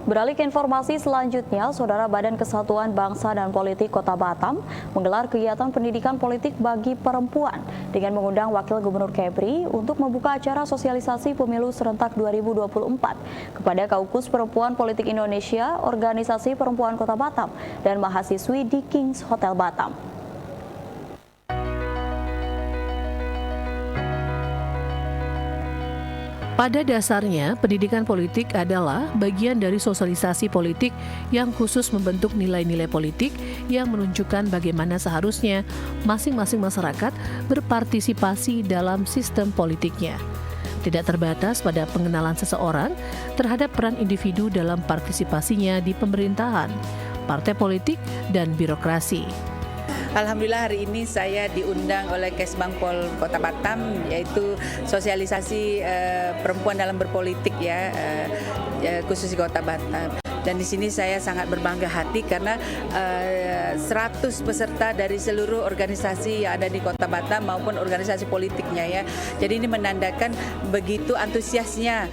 Beralih ke informasi selanjutnya, Saudara Badan Kesatuan Bangsa dan Politik Kota Batam menggelar kegiatan pendidikan politik bagi perempuan dengan mengundang Wakil Gubernur Kepri untuk membuka acara sosialisasi pemilu serentak 2024 kepada Kaukus Perempuan Politik Indonesia, Organisasi Perempuan Kota Batam, dan mahasiswi di Kings Hotel Batam. Pada dasarnya, pendidikan politik adalah bagian dari sosialisasi politik yang khusus membentuk nilai-nilai politik yang menunjukkan bagaimana seharusnya masing-masing masyarakat berpartisipasi dalam sistem politiknya. Tidak terbatas pada pengenalan seseorang terhadap peran individu dalam partisipasinya di pemerintahan, partai politik, dan birokrasi. Alhamdulillah hari ini saya diundang oleh Kesbangpol Kota Batam, yaitu sosialisasi perempuan dalam berpolitik khusus di Kota Batam. Dan di sini saya sangat berbangga hati karena 100 peserta dari seluruh organisasi yang ada di Kota Batam maupun organisasi politiknya ya. Jadi ini menandakan begitu antusiasnya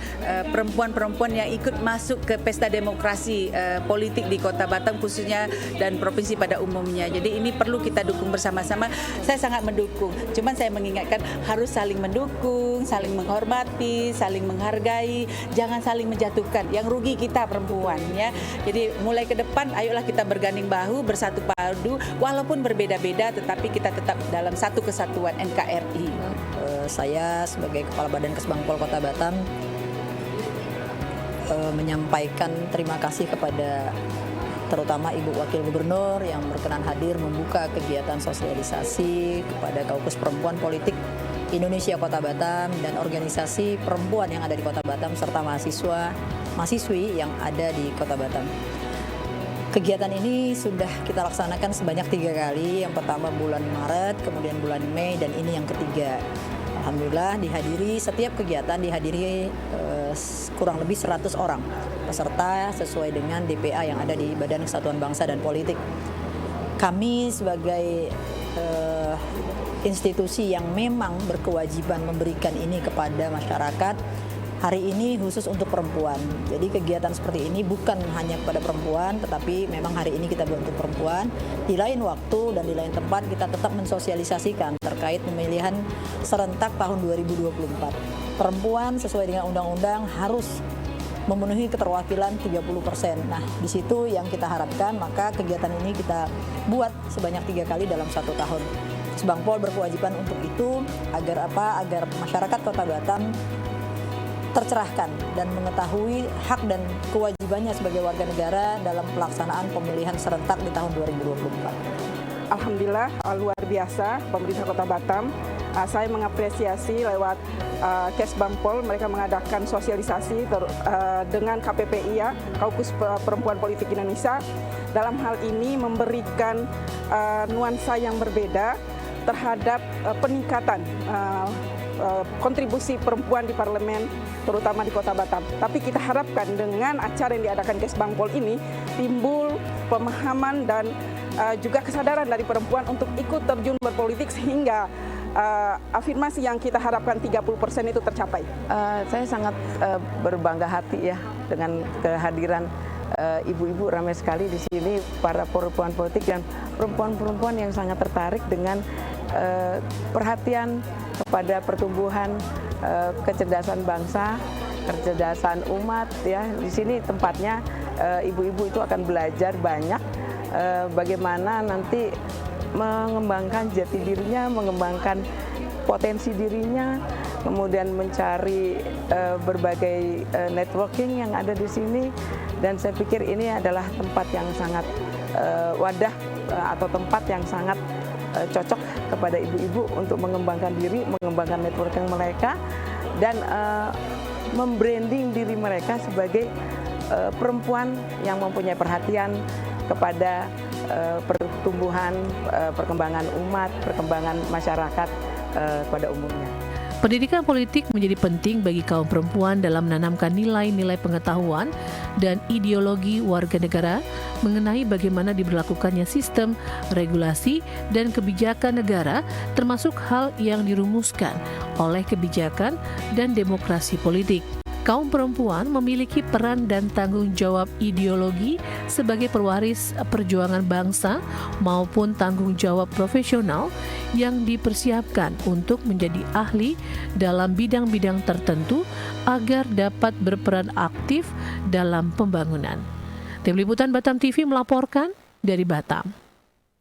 perempuan-perempuan yang ikut masuk ke pesta demokrasi politik di Kota Batam khususnya dan provinsi pada umumnya. Jadi ini perlu kita dukung bersama-sama. Saya sangat mendukung. Cuman saya mengingatkan harus saling mendukung, saling menghormati, saling menghargai, jangan saling menjatuhkan. Yang rugi kita perempuan. Ya. Jadi mulai ke depan ayolah kita berganding bahu, bersatu padu, walaupun berbeda-beda tetapi kita tetap dalam satu kesatuan NKRI. Saya sebagai Kepala Badan Kesbangpol Kota Batam menyampaikan terima kasih kepada terutama Ibu Wakil Gubernur yang berkenan hadir membuka kegiatan sosialisasi kepada Kaukus Perempuan Politik Indonesia Kota Batam dan organisasi perempuan yang ada di Kota Batam serta mahasiswi yang ada di Kota Batam. Kegiatan ini sudah kita laksanakan sebanyak 3 kali. Yang pertama bulan Maret, kemudian bulan Mei, dan ini yang ketiga. Alhamdulillah setiap kegiatan dihadiri kurang lebih 100 orang peserta sesuai dengan DPA yang ada di Badan Kesatuan Bangsa dan Politik. Kami sebagai institusi yang memang berkewajiban memberikan ini kepada masyarakat, hari ini khusus untuk perempuan. Jadi kegiatan seperti ini bukan hanya kepada perempuan, tetapi memang hari ini kita buat untuk perempuan. Di lain waktu dan di lain tempat kita tetap mensosialisasikan terkait pemilihan serentak tahun 2024. Perempuan sesuai dengan undang-undang harus memenuhi keterwakilan 30%. Nah, di situ yang kita harapkan, maka kegiatan ini kita buat sebanyak 3 kali dalam 1 tahun. Kesbangpol berkewajiban untuk itu agar masyarakat Kota Batam tercerahkan dan mengetahui hak dan kewajibannya sebagai warga negara dalam pelaksanaan pemilihan serentak di tahun 2024. Alhamdulillah luar biasa pemerintah Kota Batam. Saya mengapresiasi lewat Kesbangpol mereka mengadakan sosialisasi dengan KPPI Kaukus Perempuan Politik Indonesia. Dalam hal ini memberikan nuansa yang berbeda terhadap peningkatan kontribusi perempuan di parlemen, terutama di Kota Batam. Tapi kita harapkan dengan acara yang diadakan Kesbangpol ini timbul pemahaman dan juga kesadaran dari perempuan untuk ikut terjun berpolitik sehingga afirmasi yang kita harapkan 30% itu tercapai. Saya sangat berbangga hati ya dengan kehadiran ibu-ibu ramai sekali di sini, para perempuan politik dan perempuan-perempuan yang sangat tertarik dengan perhatian kepada pertumbuhan kecerdasan bangsa, kecerdasan umat ya. Di sini tempatnya ibu-ibu itu akan belajar banyak bagaimana nanti mengembangkan jati dirinya, mengembangkan potensi dirinya, kemudian mencari berbagai networking yang ada di sini. Dan saya pikir ini adalah tempat yang sangat wadah atau tempat yang sangat cocok kepada ibu-ibu untuk mengembangkan diri, mengembangkan networking mereka, dan membranding diri mereka sebagai perempuan yang mempunyai perhatian kepada pertumbuhan, perkembangan umat, perkembangan masyarakat pada umumnya. Pendidikan politik menjadi penting bagi kaum perempuan dalam menanamkan nilai-nilai pengetahuan dan ideologi warga negara mengenai bagaimana diberlakukannya sistem, regulasi, dan kebijakan negara, termasuk hal yang dirumuskan oleh kebijakan dan demokrasi politik. Kaum perempuan memiliki peran dan tanggung jawab ideologi sebagai pewaris perjuangan bangsa maupun tanggung jawab profesional yang dipersiapkan untuk menjadi ahli dalam bidang-bidang tertentu agar dapat berperan aktif dalam pembangunan. Tim Liputan Batam TV melaporkan dari Batam.